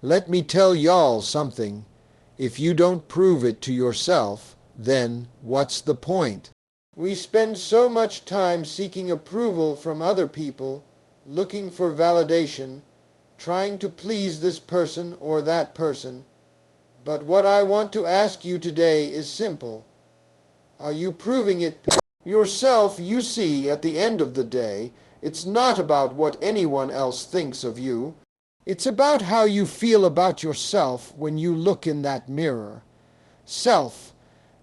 Let me tell y'all something. If you don't prove it to yourself, then what's the point? We spend so much time seeking approval from other people, looking for validation, trying to please this person or that person. But what I want to ask you today is simple. Are you proving it to yourself? You see, at the end of the day, it's not about what anyone else thinks of you. It's about how you feel about yourself when you look in that mirror. Self.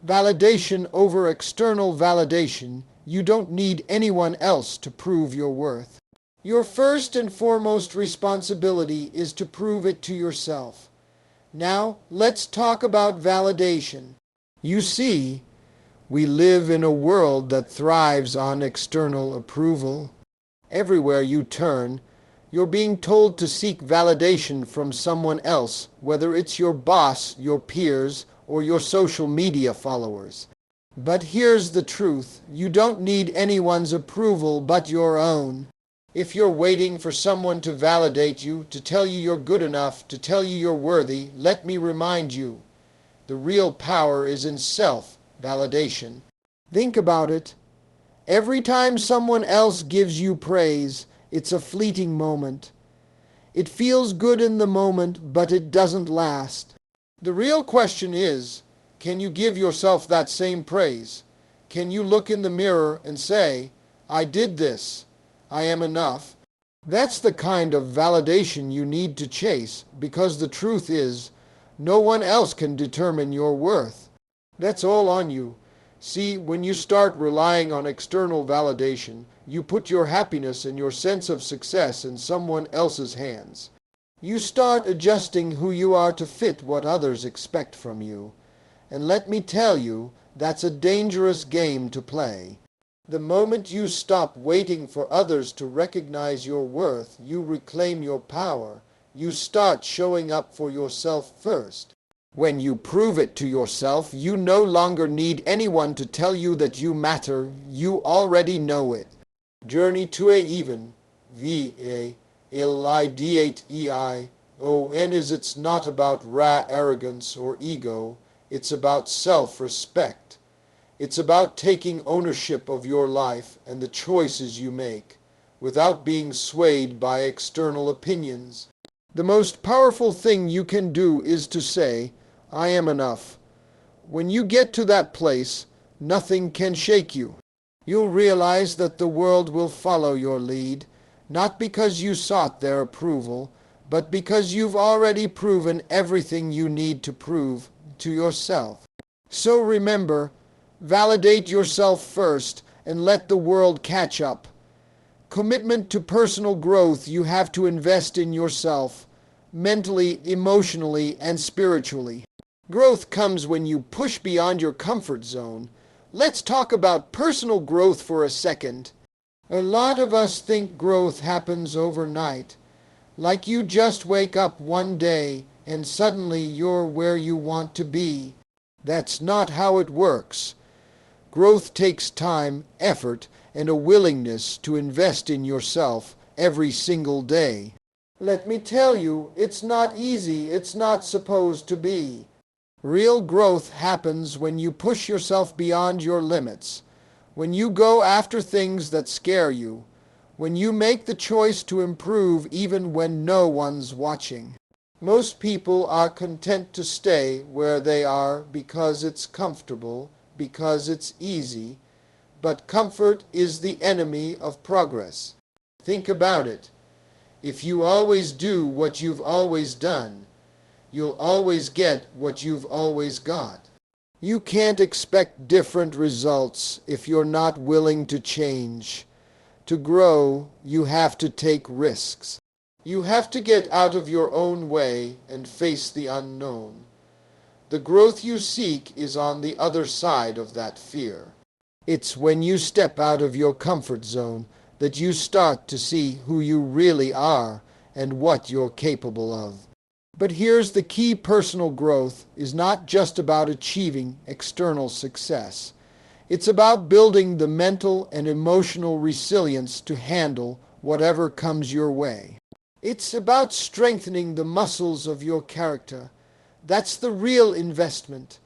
Validation over external validation. You don't need anyone else to prove your worth. Your first and foremost responsibility is to prove it to yourself. Now, let's talk about validation. You see, we live in a world that thrives on external approval. Everywhere you turn, you're being told to seek validation from someone else, whether it's your boss, your peers, or your social media followers. But here's the truth. You don't need anyone's approval but your own. If you're waiting for someone to validate you, to tell you you're good enough, to tell you you're worthy, let me remind you, the real power is in self-validation. Think about it. Every time someone else gives you praise, it's a fleeting moment. It feels good in the moment, but it doesn't last. The real question is, can you give yourself that same praise? Can you look in the mirror and say, I did this. I am enough? That's the kind of validation you need to chase, because the truth is, no one else can determine your worth. That's all on you. See, when you start relying on external validation, you put your happiness and your sense of success in someone else's hands. You start adjusting who you are to fit what others expect from you. And let me tell you, that's a dangerous game to play. The moment you stop waiting for others to recognize your worth, you reclaim your power. You start showing up for yourself first. When you prove it to yourself, you no longer need anyone to tell you that you matter. You already know it. Journey to a even V-A-L-I-D-8-E-I-O-N is it's not about arrogance or ego. It's about self-respect. It's about taking ownership of your life and the choices you make, without being swayed by external opinions. The most powerful thing you can do is to say, I am enough. When you get to that place, nothing can shake you. You'll realize that the world will follow your lead, not because you sought their approval, but because you've already proven everything you need to prove to yourself. So remember, validate yourself first and let the world catch up. Commitment to personal growth. You have to invest in yourself, mentally, emotionally, and spiritually. Growth comes when you push beyond your comfort zone. Let's talk about personal growth for a second. A lot of us think growth happens overnight, like you just wake up one day and suddenly you're where you want to be. That's not how it works. Growth takes time, effort, and a willingness to invest in yourself every single day. Let me tell you, it's not easy. It's not supposed to be. Real growth happens when you push yourself beyond your limits, when you go after things that scare you, when you make the choice to improve even when no one's watching. Most people are content to stay where they are because it's comfortable, because it's easy, but comfort is the enemy of progress. Think about it. If you always do what you've always done, you'll always get what you've always got. You can't expect different results if you're not willing to change. To grow, you have to take risks. You have to get out of your own way and face the unknown. The growth you seek is on the other side of that fear. It's when you step out of your comfort zone that you start to see who you really are and what you're capable of. But here's the key. Personal growth is not just about achieving external success. It's about building the mental and emotional resilience to handle whatever comes your way. It's about strengthening the muscles of your character. That's the real investment.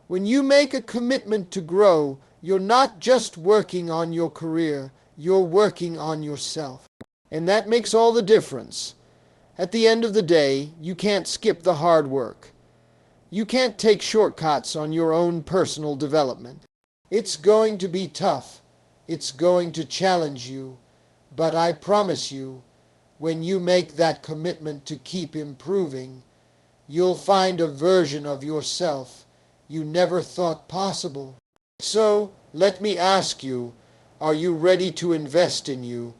When you make a commitment to grow, you're not just working on your career, you're working on yourself. And that makes all the difference. At the end of the day, you can't skip the hard work. You can't take shortcuts on your own personal development. It's going to be tough. It's going to challenge you. But I promise you, when you make that commitment to keep improving, you'll find a version of yourself you never thought possible. So, let me ask you, are you ready to invest in you?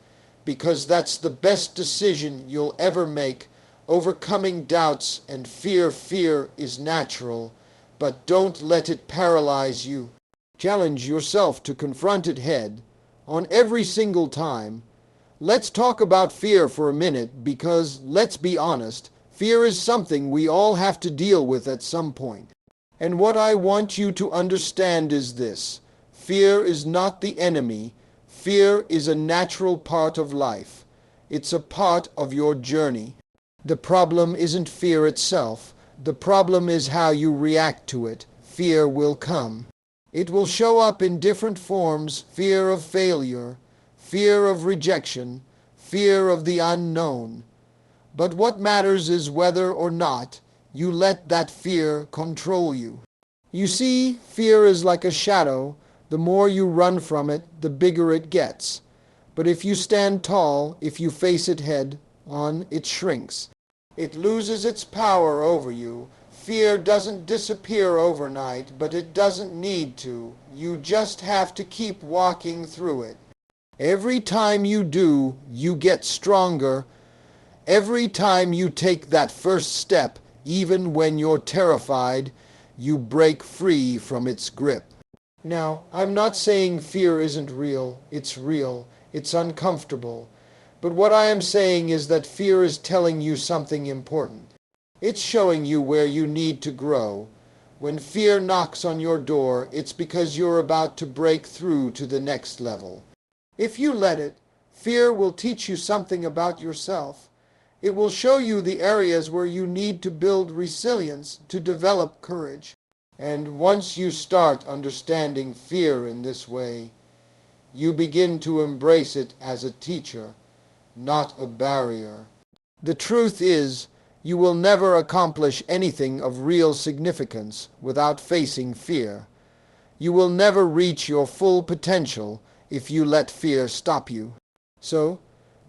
Because that's the best decision you'll ever make. Overcoming doubts and fear is natural, but don't let it paralyze you. Challenge yourself to confront it head on every single time. Let's talk about fear for a minute because, let's be honest, fear is something we all have to deal with at some point. And what I want you to understand is this: fear is not the enemy. Fear is a natural part of life. It's a part of your journey. The problem isn't fear itself. The problem is how you react to it. Fear will come. It will show up in different forms: fear of failure, fear of rejection, fear of the unknown. But what matters is whether or not you let that fear control you. You see, fear is like a shadow. The more you run from it, the bigger it gets. But if you stand tall, if you face it head on, it shrinks. It loses its power over you. Fear doesn't disappear overnight, but it doesn't need to. You just have to keep walking through it. Every time you do, you get stronger. Every time you take that first step, even when you're terrified, you break free from its grip. Now, I'm not saying fear isn't real. It's real. It's uncomfortable. But what I am saying is that fear is telling you something important. It's showing you where you need to grow. When fear knocks on your door, it's because you're about to break through to the next level. If you let it, fear will teach you something about yourself. It will show you the areas where you need to build resilience, to develop courage. And once you start understanding fear in this way, you begin to embrace it as a teacher, not a barrier. The truth is, you will never accomplish anything of real significance without facing fear. You will never reach your full potential if you let fear stop you. So,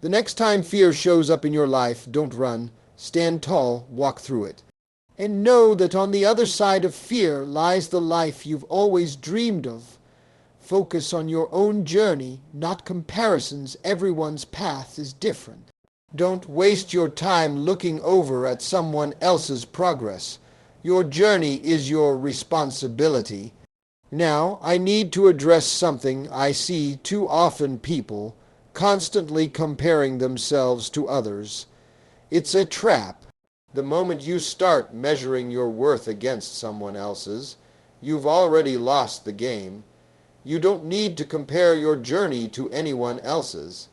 the next time fear shows up in your life, don't run. Stand tall, walk through it. And know that on the other side of fear lies the life you've always dreamed of. Focus on your own journey, not comparisons. Everyone's path is different. Don't waste your time looking over at someone else's progress. Your journey is your responsibility. Now, I need to address something I see too often: people constantly comparing themselves to others. It's a trap. The moment you start measuring your worth against someone else's, you've already lost the game. You don't need to compare your journey to anyone else's.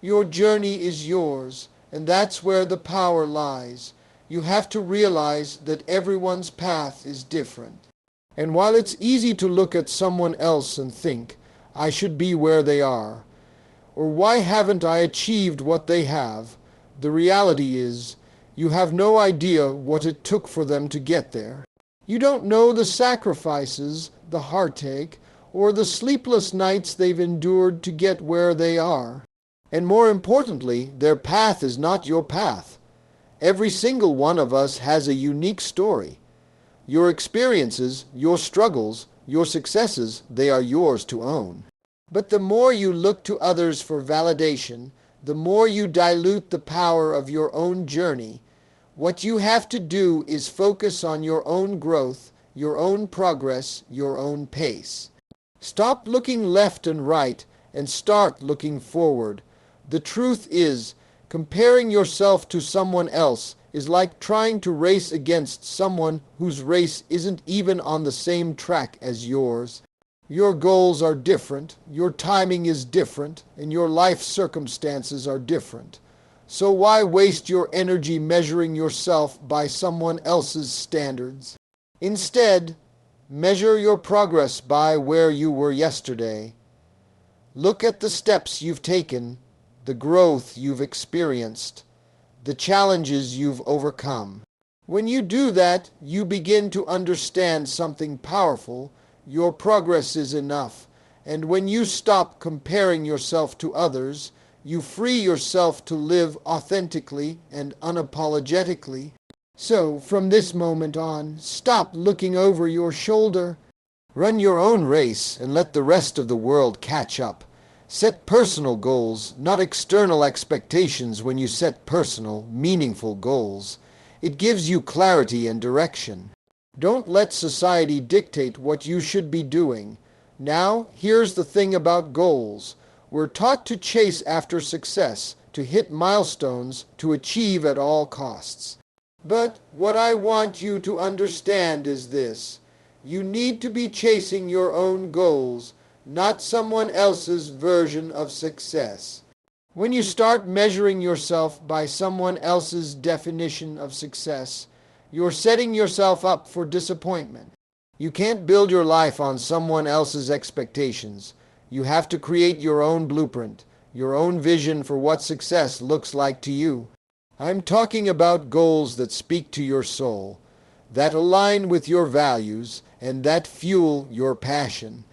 Your journey is yours, and that's where the power lies. You have to realize that everyone's path is different. And while it's easy to look at someone else and think, I should be where they are, or why haven't I achieved what they have, the reality is, you have no idea what it took for them to get there. You don't know the sacrifices, the heartache, or the sleepless nights they've endured to get where they are. And more importantly, their path is not your path. Every single one of us has a unique story. Your experiences, your struggles, your successes, they are yours to own. But the more you look to others for validation, the more you dilute the power of your own journey. What you have to do is focus on your own growth, your own progress, your own pace. Stop looking left and right and start looking forward. The truth is, comparing yourself to someone else is like trying to race against someone whose race isn't even on the same track as yours. Your goals are different, your timing is different, and your life circumstances are different. So why waste your energy measuring yourself by someone else's standards? Instead, measure your progress by where you were yesterday. Look at the steps you've taken, the growth you've experienced, the challenges you've overcome. When you do that, you begin to understand something powerful. Your progress is enough. And when you stop comparing yourself to others, you free yourself to live authentically and unapologetically. So, from this moment on, stop looking over your shoulder. Run your own race and let the rest of the world catch up. Set personal goals, not external expectations when you set personal, meaningful goals. It gives you clarity and direction. Don't let society dictate what you should be doing. Now, here's the thing about goals. We're taught to chase after success, to hit milestones, to achieve at all costs. But what I want you to understand is this. You need to be chasing your own goals, not someone else's version of success. When you start measuring yourself by someone else's definition of success, you're setting yourself up for disappointment. You can't build your life on someone else's expectations. You have to create your own blueprint, your own vision for what success looks like to you. I'm talking about goals that speak to your soul, that align with your values, and that fuel your passion.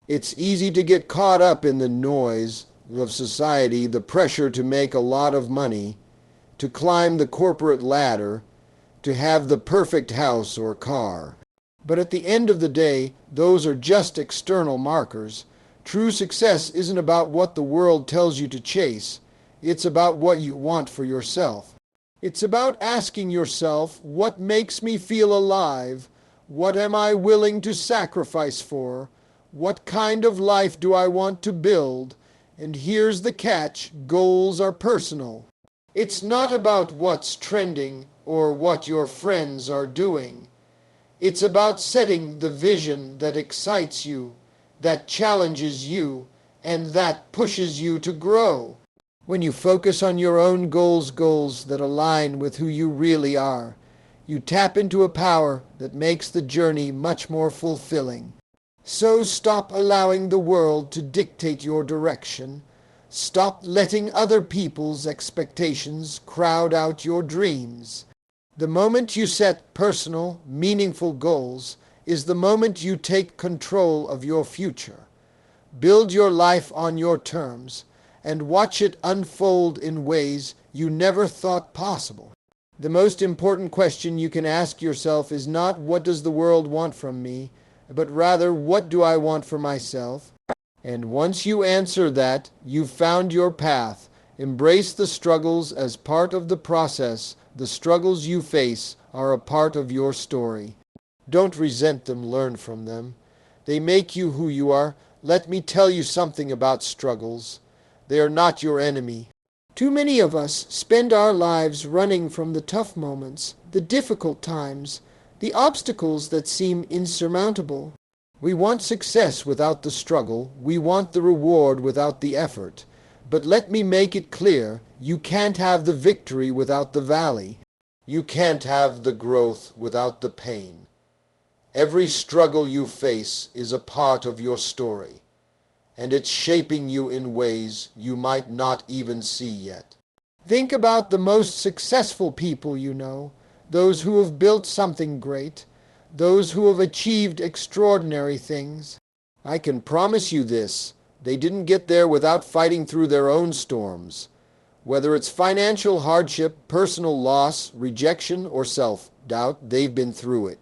It's easy to get caught up in the noise of society, the pressure to make a lot of money, to climb the corporate ladder, to have the perfect house or car. But at the end of the day, those are just external markers. True success isn't about what the world tells you to chase. It's about what you want for yourself. It's about asking yourself, what makes me feel alive? What am I willing to sacrifice for? What kind of life do I want to build? And here's the catch, goals are personal. It's not about what's trending or what your friends are doing. It's about setting the vision that excites you, that challenges you, and that pushes you to grow. When you focus on your own goals that align with who you really are, you tap into a power that makes the journey much more fulfilling. So stop allowing the world to dictate your direction. Stop letting other people's expectations crowd out your dreams. The moment you set personal, meaningful goals is the moment you take control of your future. Build your life on your terms and watch it unfold in ways you never thought possible. The most important question you can ask yourself is not what does the world want from me, but rather what do I want for myself? And once you answer that, you've found your path. Embrace the struggles as part of the process. The struggles you face are a part of your story. Don't resent them, learn from them. They make you who you are. Let me tell you something about struggles. They are not your enemy. Too many of us spend our lives running from the tough moments, the difficult times, the obstacles that seem insurmountable. We want success without the struggle. We want the reward without the effort. But let me make it clear, you can't have the victory without the valley. You can't have the growth without the pain. Every struggle you face is a part of your story, and it's shaping you in ways you might not even see yet. Think about the most successful people you know, those who have built something great, those who have achieved extraordinary things. I can promise you this, they didn't get there without fighting through their own storms. Whether it's financial hardship, personal loss, rejection, or self-doubt, they've been through it.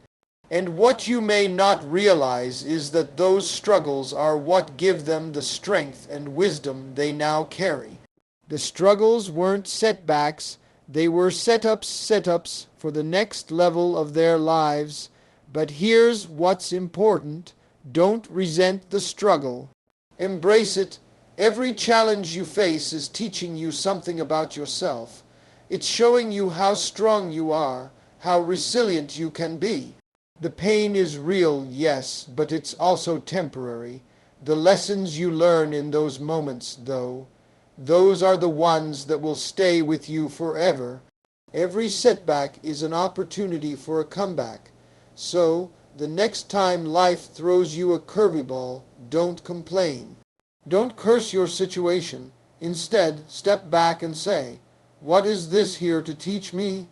And what you may not realize is that those struggles are what give them the strength and wisdom they now carry. The struggles weren't setbacks, they were setups for the next level of their lives. But here's what's important. Don't resent the struggle. Embrace it. Every challenge you face is teaching you something about yourself. It's showing you how strong you are, how resilient you can be. The pain is real, yes, but it's also temporary. The lessons you learn in those moments, though, Those are the ones that will stay with you forever. Every setback is an opportunity for a comeback. So, the next time life throws you a curveball, don't complain. Don't curse your situation. Instead, step back and say, "What is this here to teach me?"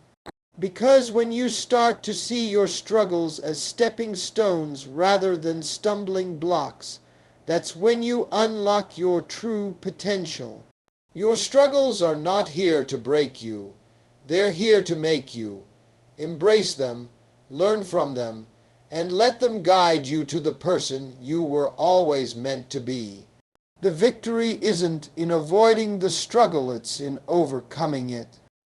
Because when you start to see your struggles as stepping stones rather than stumbling blocks, that's when you unlock your true potential. Your struggles are not here to break you. They're here to make you. Embrace them, learn from them, and let them guide you to the person you were always meant to be. The victory isn't in avoiding the struggle, it's in overcoming it.